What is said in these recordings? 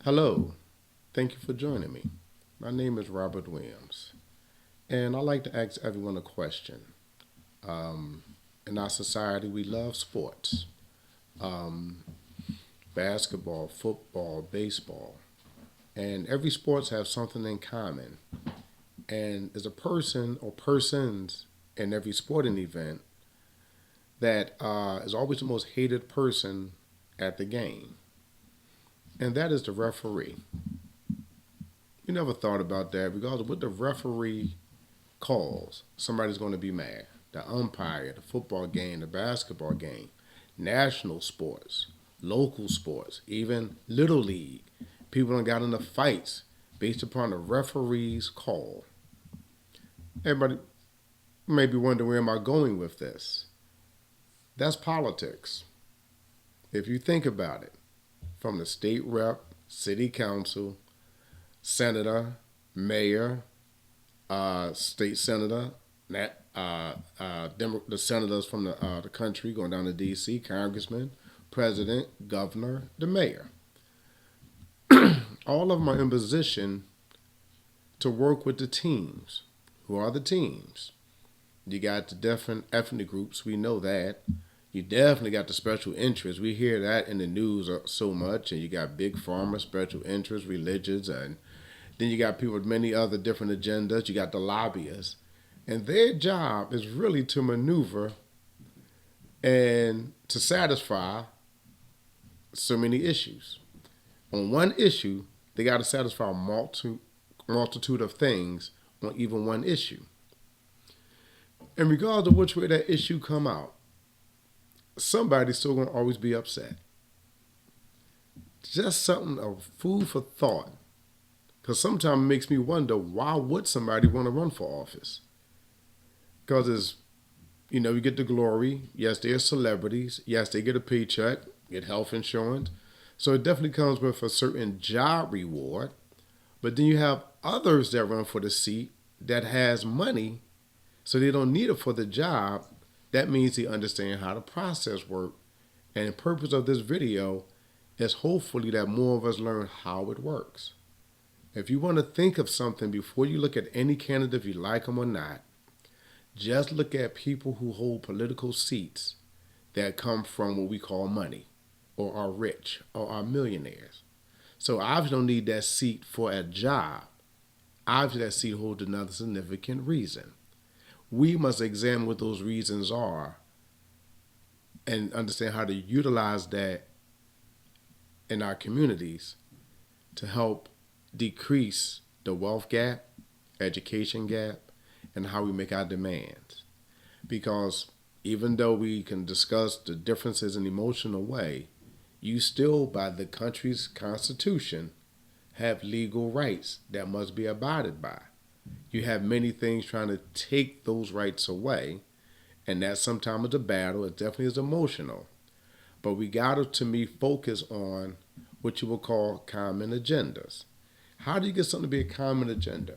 Hello, thank you for joining me. My name is Robert Williams, and I like to ask everyone a question. Um, in our society, we love sports um, basketball, football, baseball, and every sports have something in common. And there's a person or persons in every sporting event that is always the most hated person at the game, and that is the referee. You never thought about that, regardless of what the referee calls, somebody's going to be mad. The umpire, the football game, the basketball game, national sports, local sports, even little league. People done got into fights based upon the referee's call. Everybody may be wondering where am I going with this? That's politics. If you think about it, from the state rep, city council, senator, mayor, state senator, the senators from the country going down to D.C., congressman, president, governor, the mayor. All of them are in position to work with the teams. Who are the teams? You got the different ethnic groups. We know that. You definitely got the special interests. We hear that in the news so much. And you got big pharma, special interests, religions, and then you got people with many other different agendas. You got the lobbyists. And their job is really to maneuver and to satisfy so many issues. On one issue, they got to satisfy a multitude of things on even one issue. And regardless of which way that issue come out, somebody's still going to always be upset. Just something of food for thought. Because sometimes it makes me wonder, why would somebody want to run for office? Because you get the glory. Yes, they're celebrities. Yes, they get a paycheck, get health insurance. So it definitely comes with a certain job reward. But then you have others that run for the seat that has money, so they don't need it for the job. That means they understand how the process works. And the purpose of this video is hopefully that more of us learn how it works. If you want to think of something before you look at any candidate, if you like them or not, just look at people who hold political seats that come from what we call money, or are rich, or are millionaires. So obviously don't need that seat for a job. Obviously that seat holds another significant reason. We must examine what those reasons are and understand how to utilize that in our communities to help decrease the wealth gap, education gap, and how we make our demands. Because even though we can discuss the differences in an emotional way, you still, by the country's constitution, have legal rights that must be abided by. You have many things trying to take those rights away, and that sometimes is a battle. It definitely is emotional. But we got to me, focus on what you will call common agendas. How do you get something to be a common agenda?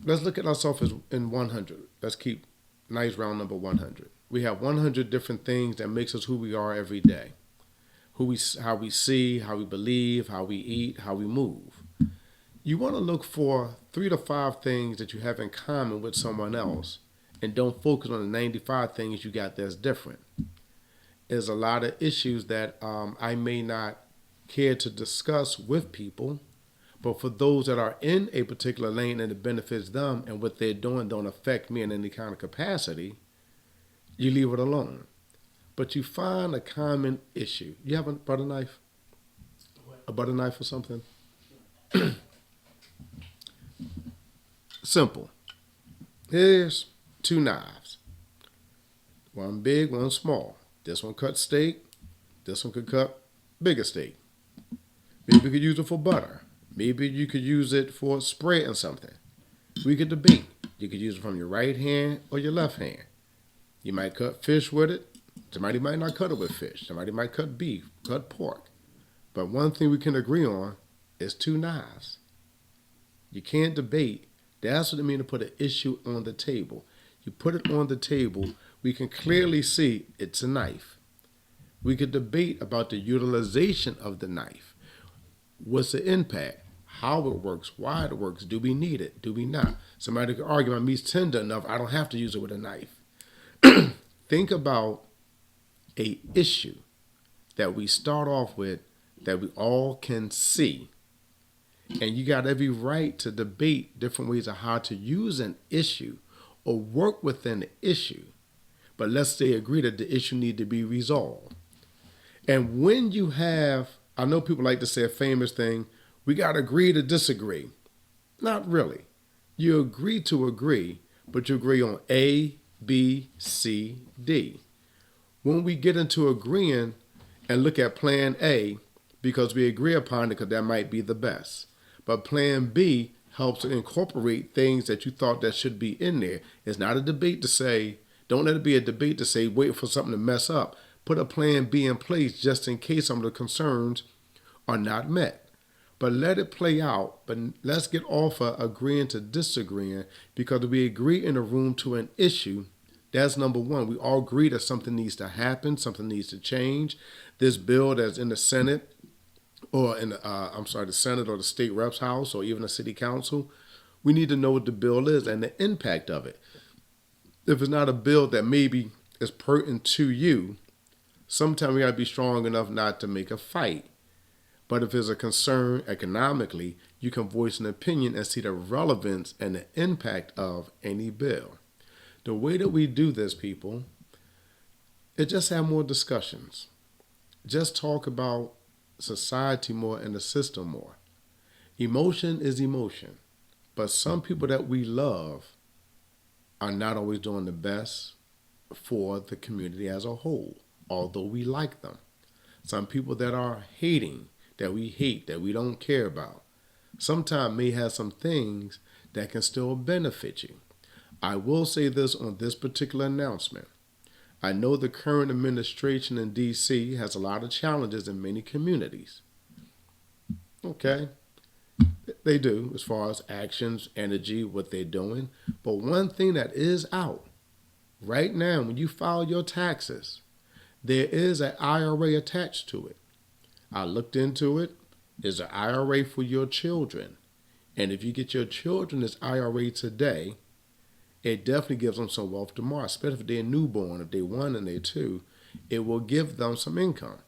Let's look at ourselves as in 100. Let's keep nice round number 100. We have 100 different things that makes us who we are every day. How we see, how we believe, how we eat, how we move. You want to look for 3 to 5 things that you have in common with someone else, and don't focus on the 95 things you got that's different. There's a lot of issues that I may not care to discuss with people, but for those that are in a particular lane and it benefits them and what they're doing don't affect me in any kind of capacity, you leave it alone. But you find a common issue. You have a butter knife? What? A butter knife or something? Simple. Here's 2 knives. One big, one small. This one cuts steak. This one could cut bigger steak. Maybe you could use it for butter. Maybe you could use it for spreading something. We could debate. You could use it from your right hand or your left hand. You might cut fish with it. Somebody might not cut it with fish. Somebody might cut beef, cut pork. But one thing we can agree on is 2 knives. You can't debate. That's what it means to put an issue on the table. You put it on the table, we can clearly see it's a knife. We could debate about the utilization of the knife. What's the impact? How it works? Why it works? Do we need it? Do we not? Somebody could argue my meat's tender enough. I don't have to use it with a knife. Think about a issue that we start off with that we all can see. And you got every right to debate different ways of how to use an issue or work within the issue. But let's say agree that the issue need to be resolved. And when you have, I know people like to say a famous thing, we got to agree to disagree. Not really. You agree to agree, but you agree on A, B, C, D. When we get into agreeing and look at plan A, because we agree upon it because that might be the best. But plan B helps to incorporate things that you thought that should be in there. It's not a debate to say, don't let it be a debate to say, wait for something to mess up. Put a plan B in place just in case some of the concerns are not met. But let it play out. But let's get off of agreeing to disagreeing, because if we agree in a room to an issue, that's number one. We all agree that something needs to happen, something needs to change. This bill that's in the Senate, or in the Senate or the state reps house or even the city council, we need to know what the bill is and the impact of it. If it's not a bill that maybe is pertinent to you, sometimes we got to be strong enough not to make a fight. But if there's a concern economically, you can voice an opinion and see the relevance and the impact of any bill. The way that we do this, people, is just have more discussions. Just talk about society more and the system more. Emotion is emotion, but some people that we love are not always doing the best for the community as a whole, although we like them. Some people that are hating, that we hate, that we don't care about, sometimes may have some things that can still benefit you. I will say this on this particular announcement. I know the current administration in D.C. has a lot of challenges in many communities. Okay, they do, as far as actions, energy, what they're doing. But one thing that is out right now, when you file your taxes, there is an IRA attached to it. I looked into it. There's an IRA for your children. And if you get your children this IRA today, it definitely gives them some wealth tomorrow, especially if they're newborn, if they're 1 and they're 2, it will give them some income.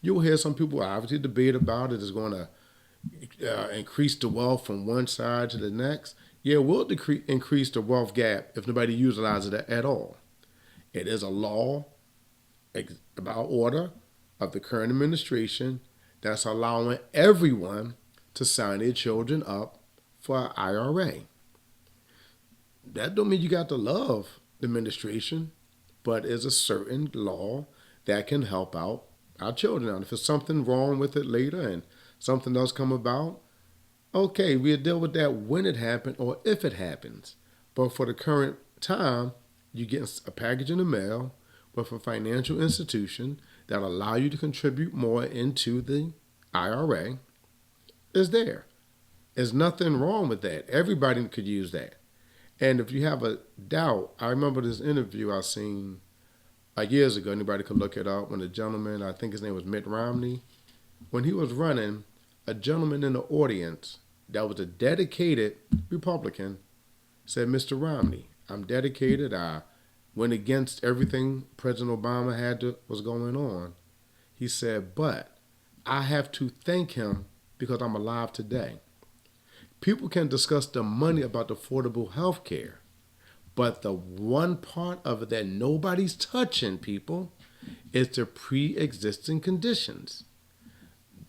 You'll hear some people obviously debate about it. It's going to increase the wealth from one side to the next. Yeah, it will increase the wealth gap if nobody utilizes it at all. It is a law about order of the current administration that's allowing everyone to sign their children up for an IRA. That don't mean you got to love the administration, but it's a certain law that can help out our children. And if there's something wrong with it later and something does come about, okay, we'll deal with that when it happens or if it happens. But for the current time, you get a package in the mail with a financial institution that allow you to contribute more into the IRA. Is there. There's nothing wrong with that. Everybody could use that. And if you have a doubt, I remember this interview I seen years ago. Anybody could look it up. When a gentleman, I think his name was Mitt Romney, when he was running, a gentleman in the audience that was a dedicated Republican said, "Mr. Romney, I'm dedicated. I went against everything President Obama was going on." He said, "But I have to thank him because I'm alive today." People can discuss the money about affordable health care, but the one part of it that nobody's touching, people, is the pre-existing conditions.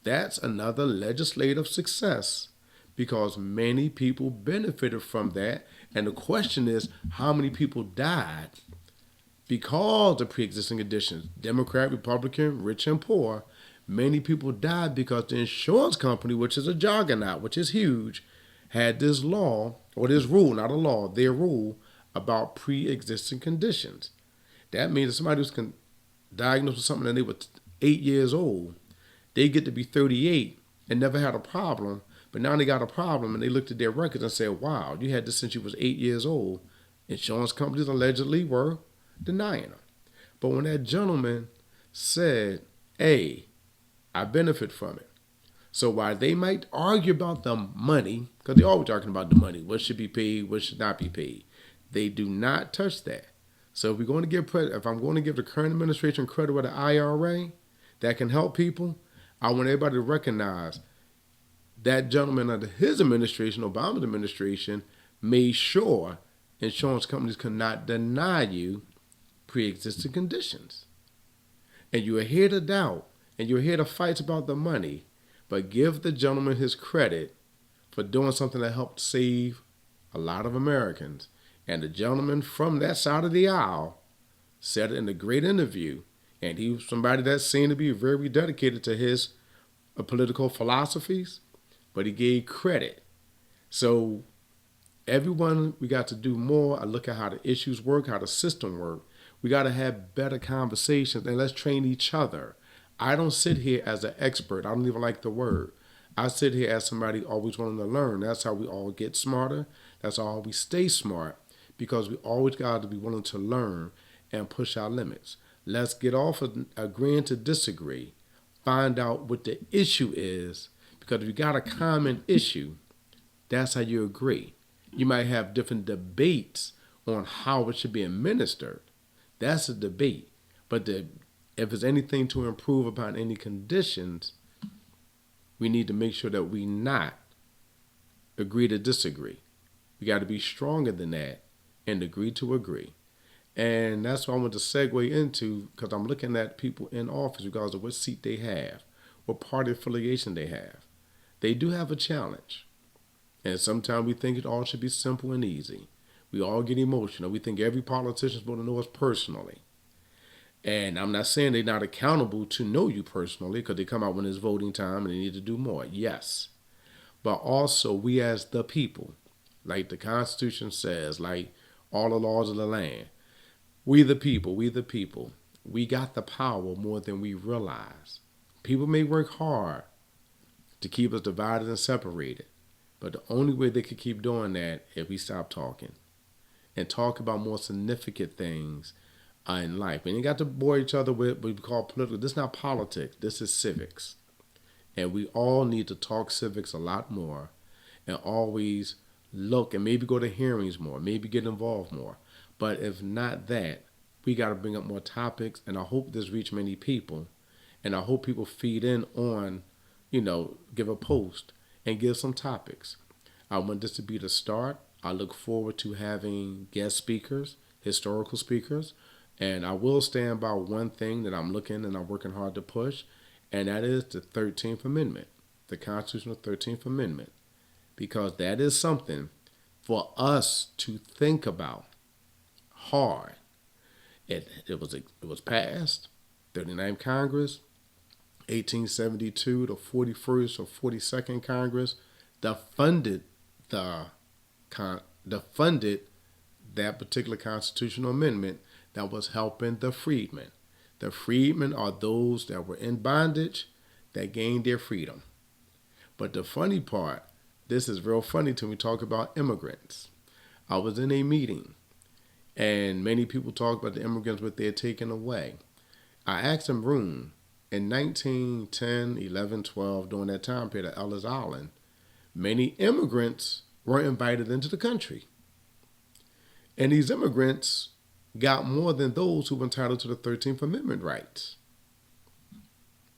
That's another legislative success because many people benefited from that. And the question is, how many people died because of pre-existing conditions? Democrat, Republican, rich and poor. Many people died because the insurance company, which is a juggernaut, which is huge, had this law, or this rule, not a law, their rule about pre-existing conditions. That means if somebody was diagnosed with something and they were 8 years old, they get to be 38 and never had a problem, but now they got a problem and they looked at their records and said, wow, you had this since you was 8 years old. Insurance companies allegedly were denying them. But when that gentleman said, hey, I benefit from it, So while they might argue about the money, because they're always talking about the money, what should be paid, what should not be paid, they do not touch that. So if we're going to give credit, if I'm going to give the current administration credit with the IRA that can help people, I want everybody to recognize that gentleman under his administration, Obama's administration, made sure insurance companies could not deny you pre-existing conditions. And you are here to doubt, and you're here to fight about the money, but give the gentleman his credit for doing something that helped save a lot of Americans. And the gentleman from that side of the aisle said it in a great interview, and he was somebody that seemed to be very dedicated to his political philosophies, but he gave credit. So everyone, we got to do more. I look at how the issues work, how the system works. We got to have better conversations, and let's train each other. I don't sit here as an expert. I don't even like the word. I sit here as somebody always wanting to learn. That's how we all get smarter. That's how we stay smart, because we always got to be willing to learn and push our limits. Let's get off of agreeing to disagree. Find out what the issue is, because if you got a common issue, that's how you agree. You might have different debates on how it should be administered. That's a debate. But if there's anything to improve upon any conditions, we need to make sure that we not agree to disagree. We got to be stronger than that and agree to agree. And that's what I want to segue into, because I'm looking at people in office regardless of what seat they have, what party affiliation they have. They do have a challenge. And sometimes we think it all should be simple and easy. We all get emotional. We think every politician is supposed to know us personally. And I'm not saying they're not accountable to know you personally, because they come out when it's voting time and they need to do more. Yes. But also we as the people, like the Constitution says, like all the laws of the land, we the people, we got the power more than we realize. People may work hard to keep us divided and separated, but the only way they could keep doing that is if we stop talking and talk about more significant things in life. We ain't got to bore each other with what we call political. This is not politics. This is civics. And we all need to talk civics a lot more and always look and maybe go to hearings more, maybe get involved more. But if not that, we got to bring up more topics, and I hope this reach many people, and I hope people feed in on, give a post and give some topics. I want this to be the start. I look forward to having guest speakers, historical speakers, and I will stand by one thing that I'm looking and I'm working hard to push, and that is the 13th Amendment, the Constitutional 13th Amendment, because that is something for us to think about hard. It was passed, 39th Congress, 1872, the 41st or 42nd Congress, defunded that particular constitutional amendment that was helping the freedmen. The freedmen are those that were in bondage that gained their freedom. But the funny part, this is real funny to me, talk about immigrants. I was in a meeting, and many people talk about the immigrants, what they're taking away. I asked them, room, in 1910, 11, 12, during that time period at Ellis Island, many immigrants were invited into the country. And these immigrants got more than those who were entitled to the 13th Amendment rights.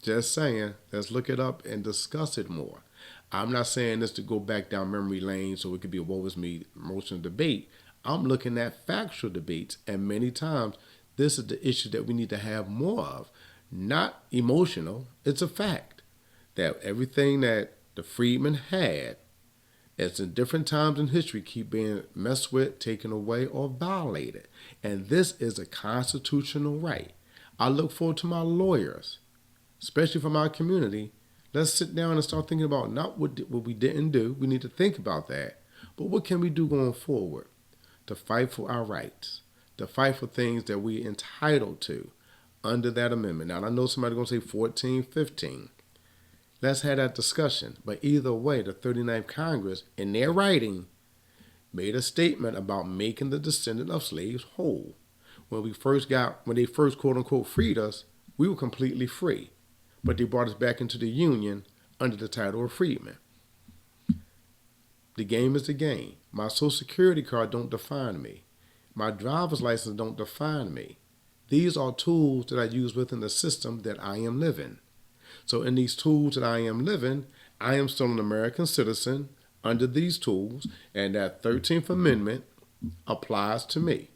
Just saying, let's look it up and discuss it more. I'm not saying this to go back down memory lane so it could be a woe is me emotional debate. I'm looking at factual debates, and many times this is the issue that we need to have more of. Not emotional, it's a fact that everything that the freedmen had, as in different times in history, keep being messed with, taken away, or violated. And this is a constitutional right. I look forward to my lawyers, especially from our community. Let's sit down and start thinking about not what we didn't do. We need to think about that. But what can we do going forward to fight for our rights, to fight for things that we're entitled to under that amendment? Now, I know somebody's going to say 14, 15. Let's have that discussion. But either way, the 39th Congress, in their writing, made a statement about making the descendant of slaves whole. When they first quote unquote freed us, we were completely free. But they brought us back into the Union under the title of freedman. The game is the game. My social security card don't define me. My driver's license don't define me. These are tools that I use within the system that I am living. So in these tools that I am living, I am still an American citizen under these tools, and that 13th Amendment applies to me.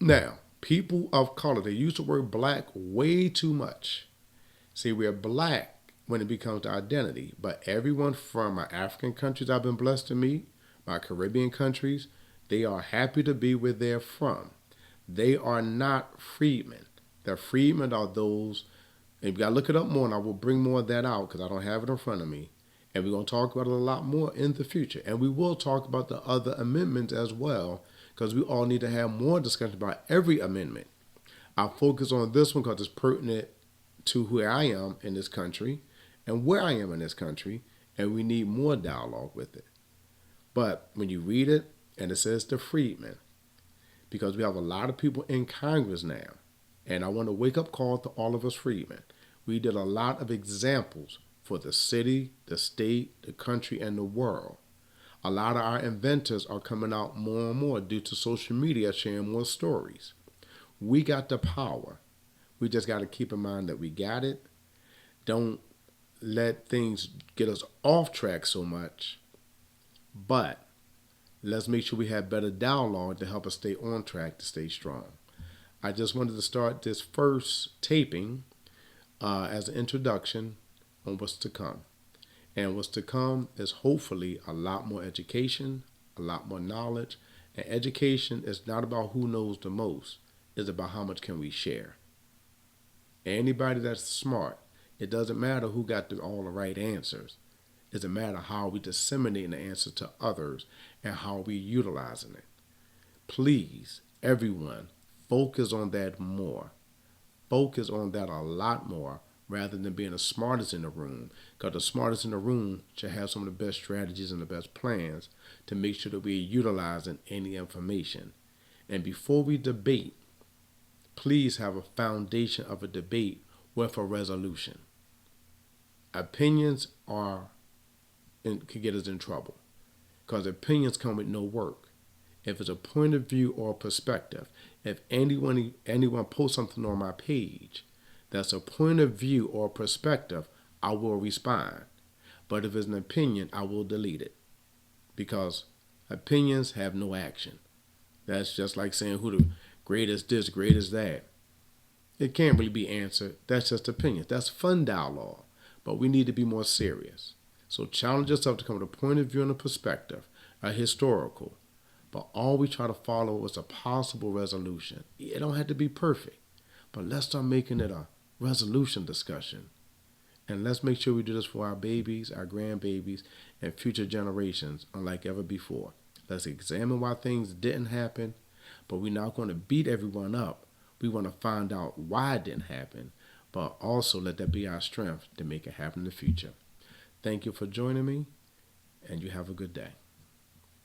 Now, people of color, they use the word black way too much. See, we're black when it becomes the identity, but everyone from my African countries I've been blessed to meet, my Caribbean countries, they are happy to be where they're from. They are not freedmen. The freedmen are those, and you got to look it up more, and I will bring more of that out because I don't have it in front of me. And we're going to talk about it a lot more in the future. And we will talk about the other amendments as well, because we all need to have more discussion about every amendment. I'll focus on this one because it's pertinent to who I am in this country and where I am in this country, and we need more dialogue with it. But when you read it, and it says the freedmen, because we have a lot of people in Congress now, and I want to wake up call to all of us freedmen. We did a lot of examples for the city, the state, the country, and the world. A lot of our inventors are coming out more and more due to social media sharing more stories. We got the power. We just got to keep in mind that we got it. Don't let things get us off track so much, but let's make sure we have better dialogue to help us stay on track, to stay strong. I just wanted to start this first taping as an introduction on what's to come. And what's to come is hopefully a lot more education, a lot more knowledge. And education is not about who knows the most. It's about how much can we share. Anybody that's smart, it doesn't matter who got all the right answers. It doesn't matter how we disseminate the answer to others and how we utilizing it. Please, everyone, focus on that more. Focus on that a lot more rather than being the smartest in the room, because the smartest in the room should have some of the best strategies and the best plans to make sure that we're utilizing any information. And before we debate, please have a foundation of a debate with a resolution. Opinions could get us in trouble because opinions come with no work. If it's a point of view or a perspective, if anyone posts something on my page that's a point of view or a perspective, I will respond. But if it's an opinion, I will delete it because opinions have no action. That's just like saying who the greatest this, greatest that. It can't really be answered. That's just opinions. That's fun dialogue, but we need to be more serious. So challenge yourself to come with a point of view and a perspective, a historical, but always try to follow as a possible resolution. It don't have to be perfect, but let's start making it a resolution discussion. And let's make sure we do this for our babies, our grandbabies, and future generations unlike ever before. Let's examine why things didn't happen, but we're not going to beat everyone up. We want to find out why it didn't happen, but also let that be our strength to make it happen in the future. Thank you for joining me, and you have a good day.